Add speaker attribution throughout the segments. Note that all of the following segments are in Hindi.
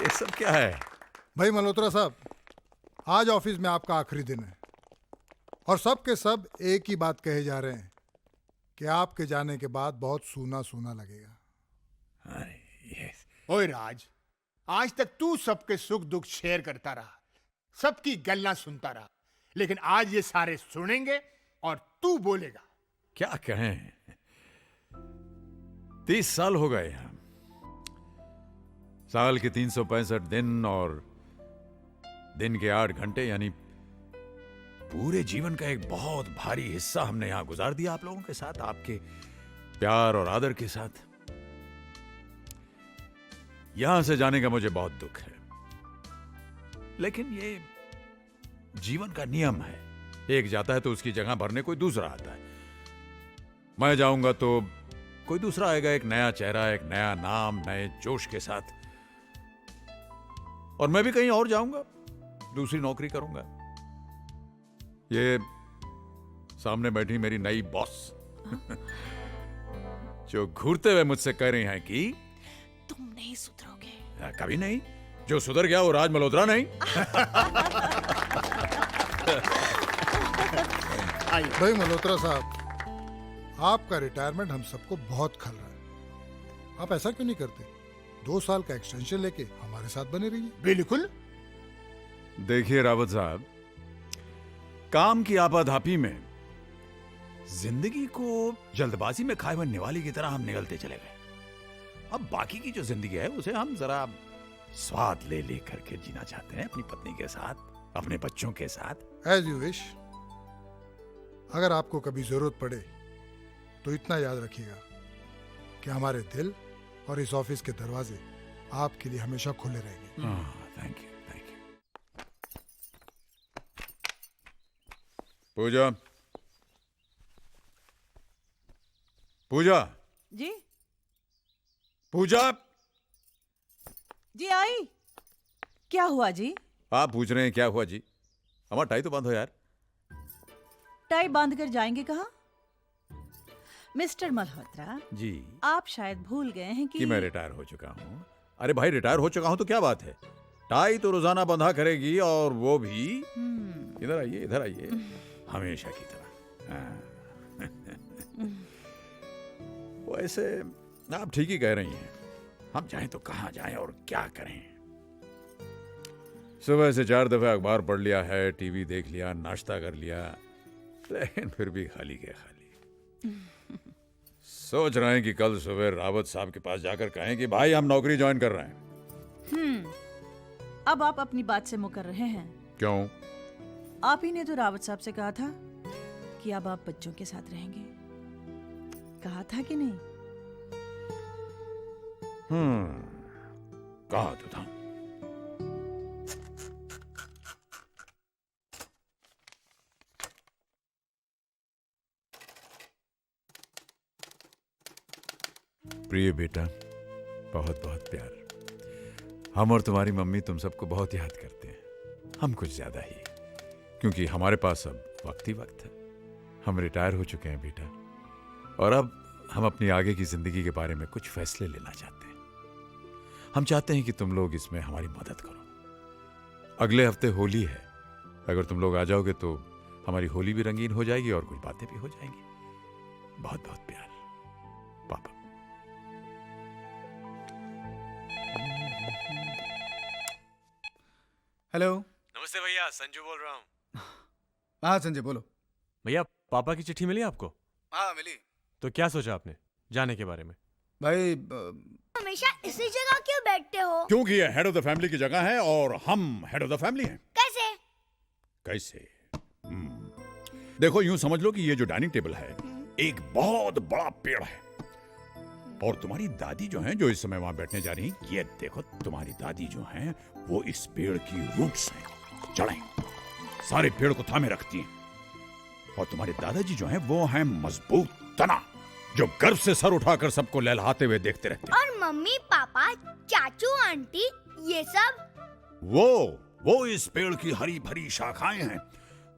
Speaker 1: ये सब क्या है?
Speaker 2: भाई मल्होत्रा साहब, आज ऑफिस में आपका आखिरी दिन है और सब के सब एक ही बात कहे जा रहे हैं कि आपके जाने के बाद बहुत सूना सूना लगेगा।
Speaker 3: ओए राज, आज तक तू सबके सुख दुख शेयर करता रहा, सबकी गल्ला सुनता रहा, लेकिन आज ये सारे सुनेंगे और तू बोलेगा।
Speaker 1: क्या कहें, 30 साल हो गए हम, साल के 365 दिन और दिन के 8 घंटे, यानी पूरे जीवन का एक बहुत भारी हिस्सा हमने यहां गुजार दिया आप लोगों के साथ, आपके प्यार और आदर के साथ। यहां से जाने का मुझे बहुत दुख है, लेकिन ये जीवन का नियम है, एक जाता है तो उसकी जगह भरने कोई दूसरा आता है। मैं जाऊंगा तो कोई दूसरा आएगा, एक नया चेहरा, एक नया नाम, नए जोश के साथ। और मैं भी कहीं और जाऊंगा, दूसरी नौकरी करूंगा। ये सामने बैठी मेरी नई बॉस जो घूरते हुए मुझसे कह रही हैं कि
Speaker 4: तुम नहीं सुधरोगे।
Speaker 1: कभी नहीं, जो सुधर गया वो राज मल्होत्रा नहीं।
Speaker 2: भाई मल्होत्रा साहब, आपका रिटायरमेंट हम सबको बहुत खल रहा है। आप ऐसा क्यों नहीं करते, 2 साल का एक्सटेंशन लेके हमारे साथ बने रहिए।
Speaker 3: बिल्कुल।
Speaker 1: देखिए रावत साहब, काम की आपाधापी में जिंदगी को जल्दबाजी में खाए हुए निवाले की तरह हम निगलते चले गए। अब बाकी की जो जिंदगी है उसे हम जरा स्वाद ले ले करके जीना चाहते हैं, अपनी पत्नी के साथ, अपने बच्चों के साथ।
Speaker 2: As you wish. अगर आपको कभी जरूरत पड़े तो इतना याद रखिएगा कि हमारे दिल और इस ऑफिस के दरवाजे आपके लिए हमेशा खुले रहेंगे।
Speaker 1: Thank you, thank you. Puja, Puja,
Speaker 4: जी
Speaker 1: पूजा।
Speaker 4: जी आई। क्या हुआ जी?
Speaker 1: आप पूछ रहे हैं क्या हुआ जी? हमारा टाई तो बंद हो यार।
Speaker 4: टाई बांध कर जाएंगे कहाँ? मिस्टर मल्होत्रा
Speaker 1: जी,
Speaker 4: आप शायद भूल गए हैं कि
Speaker 1: मैं रिटायर हो चुका हूँ। अरे भाई, रिटायर हो चुका हूँ तो क्या बात है, टाई तो रोजाना बंधा करेगी, और वो भी इधर आइए, इधर आइए, हमेशा की तरह। वैसे आप ठीक ही कह रही हैं, हम जाएं तो कहाँ जाएं और क्या करें। सुबह से 4 दफे अखबार पढ़ लिया है, टीवी देख लिया, नाश्ता कर लिया, लेकिन फिर भी खाली के खाली। सोच रहे हैं कि कल सुबह रावत साहब के पास जाकर कहें कि भाई हम नौकरी ज्वाइन कर रहे हैं।
Speaker 4: अब आप अपनी बात से मुकर रहे हैं।
Speaker 1: क्यों?
Speaker 4: आप ही ने तो रावत साहब से कहा था कि अब आप बच्चों के साथ रहेंगे, कहा था कि नहीं?
Speaker 1: कहा तो था। प्रिय बेटा, बहुत बहुत प्यार। हम और तुम्हारी मम्मी तुम सबको बहुत याद करते हैं, हम कुछ ज्यादा ही, क्योंकि हमारे पास अब वक्त ही वक्त है। हम रिटायर हो चुके हैं बेटा, और अब हम अपनी आगे की जिंदगी के बारे में कुछ फैसले लेना चाहते हैं। हम चाहते हैं कि तुम लोग इसमें हमारी मदद करो। अगले हफ्ते होली है, अगर तुम लोग आ जाओगे तो हमारी होली भी रंगीन हो जाएगी और कुछ बातें भी हो जाएंगी। बहुत बहुत प्यार, पापा।
Speaker 5: हेलो।
Speaker 6: नमस्ते भैया, संजू बोल रहा हूँ।
Speaker 5: हाँ संजय बोलो।
Speaker 6: भैया, पापा की चिट्ठी मिली आपको?
Speaker 5: हाँ मिली।
Speaker 6: तो क्या सोचा आपने जाने के बारे में?
Speaker 5: भाई
Speaker 7: हमेशा इसी जगह क्यों बैठते हो?
Speaker 1: क्योंकि ये हेड ऑफ द फैमिली की जगह है और हम हेड ऑफ द फैमिली हैं।
Speaker 7: कैसे?
Speaker 1: कैसे? देखो, यूं समझ लो कि ये जो डाइनिंग टेबल है एक बहुत बड़ा पेड़ है, और तुम्हारी दादी जो हैं, जो इस समय वहां बैठने जा रही, ये देखो, तुम्हारी दादी जो हैं वो इस पेड़ की रूट्स हैं, जड़ें सारे पेड़ को थामे रखती हैं। और तुम्हारे दादाजी जो हैं वो हैं मजबूत तना, जो गर्व से सर उठाकर सबको लहलहाते हुए देखते रहते हैं।
Speaker 7: और मम्मी पापा चाचू आंटी ये सब?
Speaker 1: वो इस पेड़ की हरी भरी शाखाएं हैं।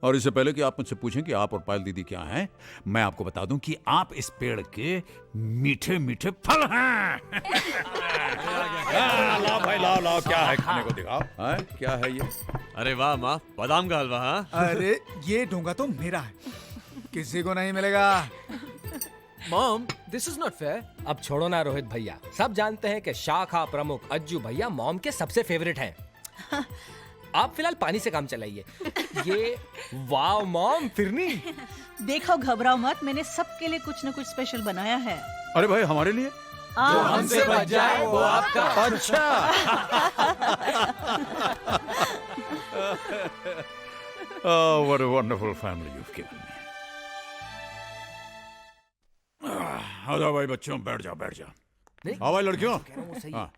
Speaker 1: और इससे पहले कि आप मुझसे पूछें कि आप और पायल दीदी क्या हैं, मैं आपको बता दूं कि आप इस पेड़ के मीठे मीठे फल हैं। लाओ भाई, लाओ लाओ दिखाओ क्या है खाने को, दिखाओ। हाँ, क्या है ये?
Speaker 6: अरे वाह माँ, बादाम का हलवा। हाँ
Speaker 5: अरे ये ढोंगा तो मेरा है, किसी को नहीं मिलेगा।
Speaker 8: Mom, this is not fair. अब छोड़ो ना रोहित भैया, सब जानते हैं कि शाखा प्रमुख अज्जू भैया मॉम के सबसे फेवरेट हैं। आप फिलहाल पानी से काम चलाइए। ये वाव मॉम, फिरनी।
Speaker 4: देखो घबराओ मत, मैंने सबके लिए कुछ न कुछ स्पेशल बनाया है।
Speaker 1: अरे भाई हमारे लिए?
Speaker 8: हमसे बच जाए वो आपका।
Speaker 1: अच्छा। Oh, what a wonderful family you've given me. आ जाओ भाई बच्चों, बैठ जाओ बैठ जाओ। आओ भाई लड़कियों। हाँ,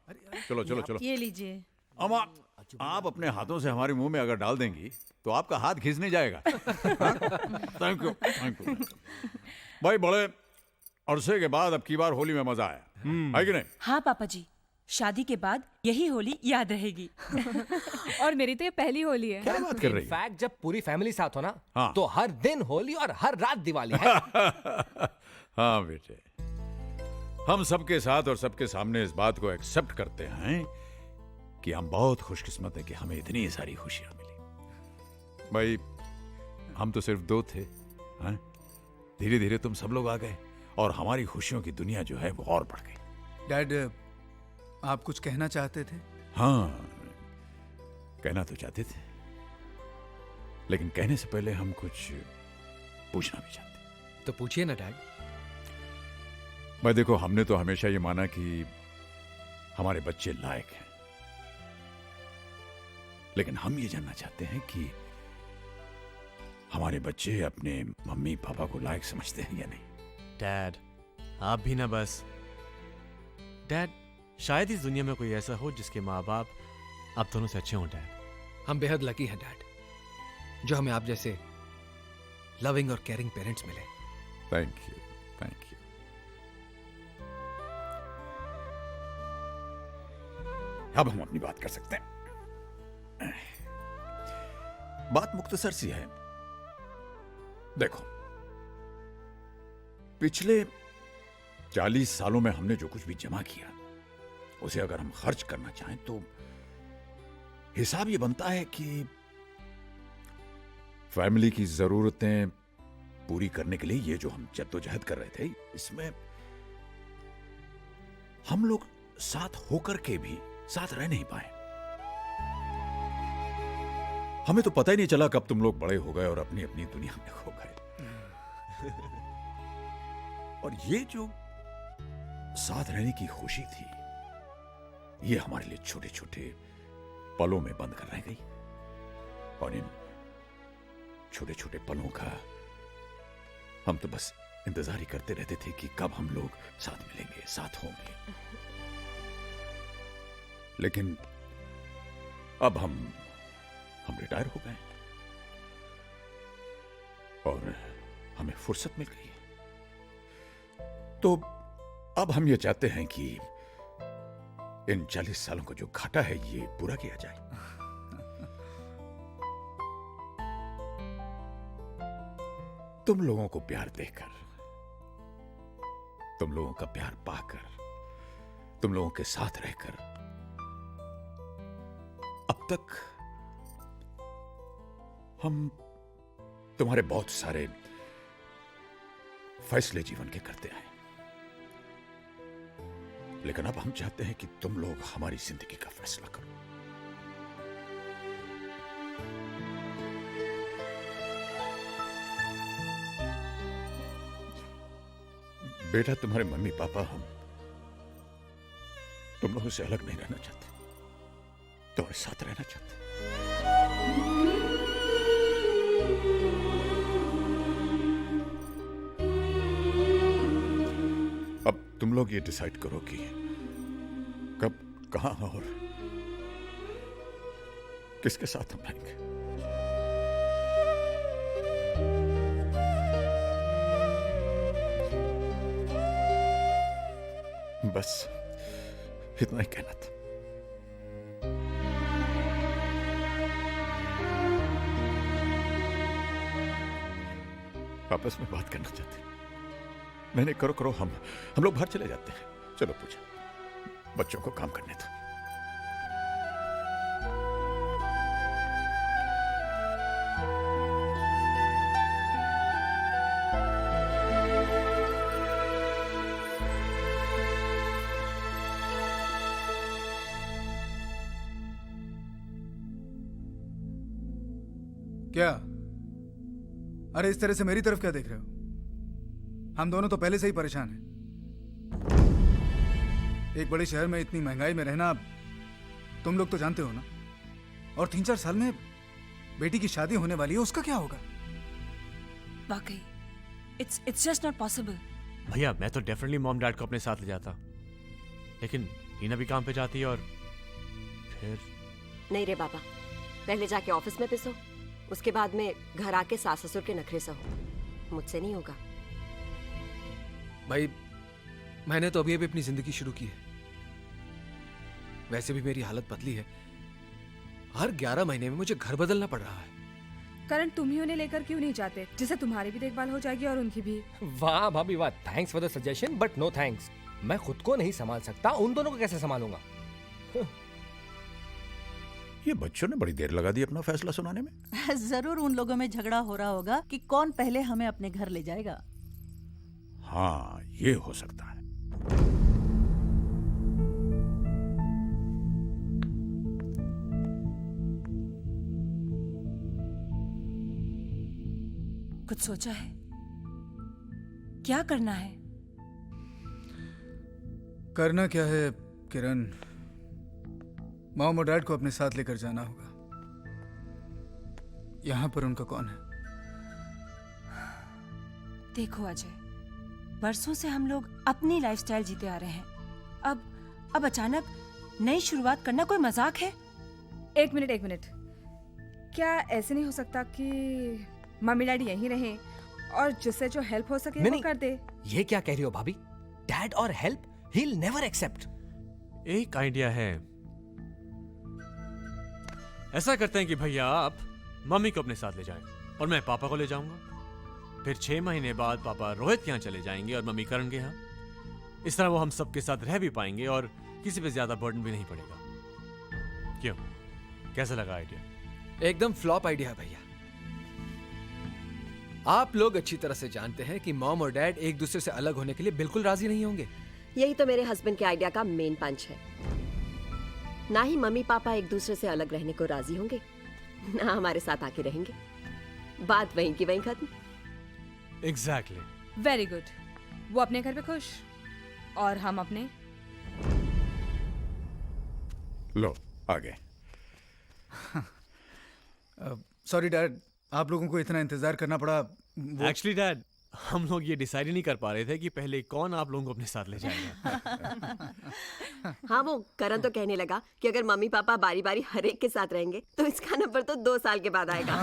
Speaker 1: चलो चलो चलो।
Speaker 4: ये लीजिए।
Speaker 1: अम्मा, आप अपने हाथों से हमारे मुंह में अगर डाल देंगी तो आपका हाथ घिस नहीं जाएगा। Thank you thank you. भाई बड़े अरसे के बाद अब की बार होली में मजा आया है कि नहीं?
Speaker 9: हाँ पापा जी, शादी के बाद यही होली याद रहेगी। और मेरी तो ये पहली होली है।
Speaker 1: क्या बात कर रही है?
Speaker 8: इनफैक्ट जब पूरी फैमिली साथ हो ना,
Speaker 1: हाँ।
Speaker 8: तो हर दिन होली और हर रात दिवाली है।
Speaker 1: हाँ बेटे, हम सबके साथ और सबके सामने इस बात को एक्सेप्ट करते हैं कि हम बहुत खुशकिस्मत हैं कि हमें इतनी सारी खुशियां मिली। भाई हम तो सिर्फ दो थे, हाँ? धीरे धीरे तुम सब लोग आ गए और हमारी खुशियों की दुनिया जो है वो और बढ़ गई।
Speaker 5: डैड, आप कुछ कहना चाहते थे?
Speaker 1: हाँ, कहना तो चाहते थे, लेकिन कहने से पहले हम कुछ पूछना भी चाहते।
Speaker 8: तो पूछिए ना डैड।
Speaker 1: भाई देखो, हमने तो हमेशा ये माना कि हमारे बच्चे लायक हैं, लेकिन हम ये जानना चाहते हैं कि हमारे बच्चे अपने मम्मी पापा को लायक समझते हैं या नहीं।
Speaker 6: डैड, आप भी ना बस। डैड, शायद इस दुनिया में कोई ऐसा हो जिसके माँ बाप आप दोनों से अच्छे हों। डैड,
Speaker 8: हम बेहद लकी हैं डैड, जो हमें आप जैसे लविंग और केयरिंग पेरेंट्स मिले।
Speaker 1: Thank you thank you. अब हम अपनी बात कर सकते हैं। बात मुख्तसर सी है। देखो, पिछले 40 सालों में हमने जो कुछ भी जमा किया, उसे अगर हम खर्च करना चाहें तो हिसाब ये बनता है कि फैमिली की जरूरतें पूरी करने के लिए ये जो हम जद्दोजहद कर रहे थे, इसमें हम लोग साथ होकर के भी साथ रह नहीं पाए। हमें तो पता ही नहीं चला कब तुम लोग बड़े हो गए और अपनी अपनी दुनिया में खो गए। और ये जो साथ रहने की खुशी थी, ये हमारे लिए छोटे छोटे पलों में बंद कर रह गई। और इन छोटे छोटे पलों का हम तो बस इंतजार ही करते रहते थे कि कब हम लोग साथ मिलेंगे, साथ होंगे। लेकिन अब हम रिटायर हो गए और हमें फुर्सत मिल गई है। तो अब हम ये चाहते हैं कि इन 40 सालों का जो घाटा है ये पूरा किया जाए। तुम लोगों को प्यार देकर, तुम लोगों का प्यार पाकर, तुम लोगों के साथ रहकर अब तक हम तुम्हारे बहुत सारे फैसले जीवन के करते आए, लेकिन अब हम चाहते हैं कि तुम लोग हमारी जिंदगी का फैसला करो। बेटा, तुम्हारे मम्मी पापा हम तुम लोगों से अलग नहीं रहना चाहते, तुम्हारे साथ रहना चाहते। अब तुम लोग ये डिसाइड करो कि कब, कहां और किसके साथ हम रहेंगे। बस इतना ही कहना था। आपस में बात करना चाहते। नहीं करो हम लोग बाहर चले जाते हैं। चलो पूजा, बच्चों को काम करने दो।
Speaker 5: क्या? अरे इस तरह से मेरी तरफ क्या देख रहे हो? हम दोनों तो पहले से ही परेशान हैं। एक बड़े शहर में इतनी महंगाई में रहना तुम लोग तो जानते हो ना। और 3-4 साल में बेटी की शादी होने वाली है, उसका क्या होगा?
Speaker 9: वाकई इट्स जस्ट नॉट पॉसिबल।
Speaker 6: भैया मैं तो डेफिनेटली मॉम डैड को अपने साथ ले जाता, लेकिन हीना भी काम पे जाती है और फिर
Speaker 10: नहीं रे बाबा, पहले जाके ऑफिस में पिसो, उसके बाद में घर आके सास ससुर के नखरे सहो। मुझसे नहीं होगा।
Speaker 8: भाई मैंने तो अभी अभी अपनी जिंदगी शुरू की है। वैसे भी मेरी हालत पतली है। हर 11 महीने में मुझे घर बदलना पड़ रहा है।
Speaker 9: करण, तुम ही उन्हें लेकर क्यों नहीं जाते, जिससे तुम्हारी भी देखभाल हो जाएगी और उनकी भी।
Speaker 8: वाह भाभी वाह, thanks for the suggestion but no thanks. मैं खुद को नहीं संभाल सकता, उन दोनों को कैसे संभालूंगा?
Speaker 1: ये बच्चों ने बड़ी देर लगा दी अपना फैसला सुनाने में।
Speaker 4: जरूर उन लोगों में झगड़ा हो रहा होगा कि कौन पहले हमें अपने घर ले जाएगा।
Speaker 1: हाँ, ये हो सकता है।
Speaker 9: कुछ सोचा है? क्या करना है?
Speaker 5: करना क्या है किरण, मॉम और डैड को अपने साथ लेकर जाना होगा। यहां पर उनका कौन है?
Speaker 9: देखो अजय, बरसों से हम लोग अपनी लाइफस्टाइल जीते आ रहे हैं। अब अचानक नई शुरुआत करना कोई मजाक है? एक मिनट, क्या ऐसे नहीं हो सकता कि मम्मी डैडी यहीं रहें और जिससे जो हेल्प हो सके वो कर दे?
Speaker 8: ये क्या कह रही हो भाभी? डैड और help he will never accept.
Speaker 6: एक आइडिया है। ऐसा करते हैं कि भैया आप मम्मी को अपने साथ ले जाएं और मैं पापा को ले जाऊंगा। फिर 6 महीने बाद पापा रोहित के यहाँ चले जाएंगे और मम्मी करण के यहाँ। इस तरह वो हम सबके साथ रह भी पाएंगे और किसी पे ज्यादा बर्डन भी नहीं पड़ेगा। क्यों, कैसा लगा आइडिया?
Speaker 8: एकदम फ्लॉप आइडिया है भैया। आप लोग अच्छी तरह से जानते हैं कि मॉम और डैड एक दूसरे से अलग होने के लिए बिल्कुल राजी नहीं होंगे।
Speaker 10: यही तो मेरे हस्बैंड के आइडिया का मेन पंच है। ना ही मम्मी पापा एक दूसरे से अलग रहने को राजी होंगे, ना हमारे साथ आके रहेंगे। बात वहीं की वहीं खत्म।
Speaker 6: एग्जैक्टली।
Speaker 9: Very good. वो अपने घर पे खुश और हम अपने।
Speaker 1: लो आ गए।
Speaker 5: सॉरी डैड, आप लोगों को इतना इंतजार करना पड़ा।
Speaker 6: एक्चुअली डैड, हम लोग ये डिसाइड ही नहीं कर पा रहे थे कि पहले कौन आप लोगों को अपने साथ ले जाएगा।
Speaker 10: हाँ, वो करण तो कहने लगा कि अगर मम्मी पापा बारी बारी हर एक के साथ रहेंगे तो इसका नंबर तो 2 साल के बाद आएगा।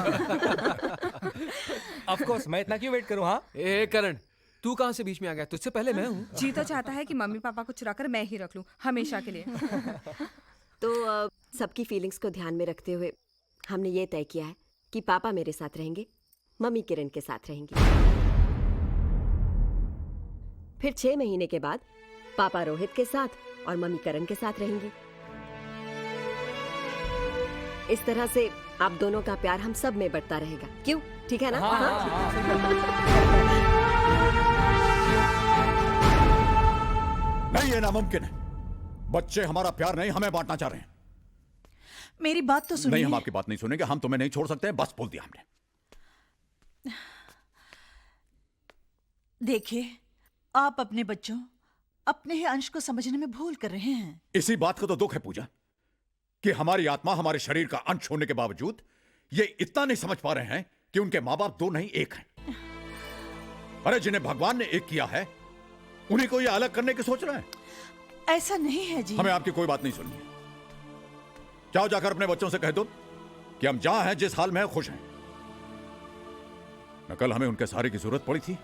Speaker 8: ऑफ कोर्स, मैं इतना क्यों वेट करूं? हाँ ए करण, तू कहां से बीच में आ गया? तुझसे पहले मैं हूं।
Speaker 9: जी तो चाहता है कि मम्मी पापा को चुराकर मैं ही रख लूं हमेशा के लिए।
Speaker 10: तो सबकी फीलिंग्स को ध्यान में रखते हुए हमने ये तय किया है कि पापा मेरे साथ रहेंगे, मम्मी किरण के साथ रहेंगी। फिर 6 महीने के बाद पापा रोहित के साथ और मम्मी करण के साथ रहेंगी। इस तरह से आप दोनों का प्यार हम सब में बढ़ता रहेगा। क्यों, ठीक है ना?
Speaker 1: नहीं, ये नामुमकिन है। बच्चे हमारा प्यार नहीं, हमें बांटना चाह रहे हैं।
Speaker 4: मेरी बात तो सुनिए।
Speaker 1: नहीं, हम आपकी बात नहीं सुनेंगे। हम तुम्हें नहीं छोड़ सकते हैं, बस बोल दिया हमने।
Speaker 4: देखिए, आप अपने बच्चों, अपने ही अंश को समझने में भूल कर रहे हैं।
Speaker 1: इसी बात का तो दुख है पूजा कि हमारी आत्मा हमारे शरीर का अंश होने के बावजूद ये इतना नहीं समझ पा रहे हैं कि उनके माँ बाप 2 नहीं 1 हैं। अरे जिन्हें भगवान ने एक किया है, उन्हीं को ये अलग करने की सोच रहे हैं।
Speaker 4: ऐसा नहीं है जी।
Speaker 1: हमें आपकी कोई बात नहीं सुननी है। जाओ, जाकर अपने बच्चों से कह दो कि हम जहां हैं, जिस हाल में हैं, खुश हैं। न कल हमें उनके सहारे की जरूरत पड़ी थी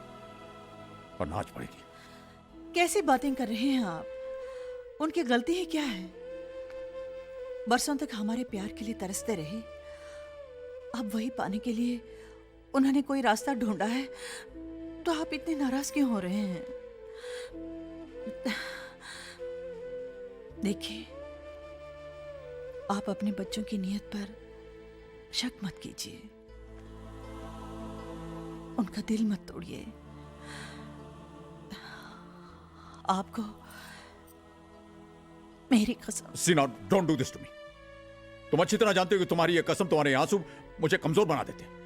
Speaker 1: और ना आज पड़ेगी।
Speaker 4: कैसी बातें कर रहे हैं आप? उनकी गलती है क्या है? बरसों तक हमारे प्यार के लिए तरसते रहे। अब वही पाने के लिए उन्होंने कोई रास्ता ढूंढा है, तो आप इतने नाराज क्यों हो रहे हैं? देखिए, आप अपने बच्चों की नीयत पर शक मत कीजिए, उनका दिल मत तोड़िए। आपको मेरी कसम।
Speaker 1: Seena, don't do this to me. तुम अच्छी तरह जानते हो कि तुम्हारी ये कसम, तुम्हारे आंसू
Speaker 11: मुझे कमजोर बना देते।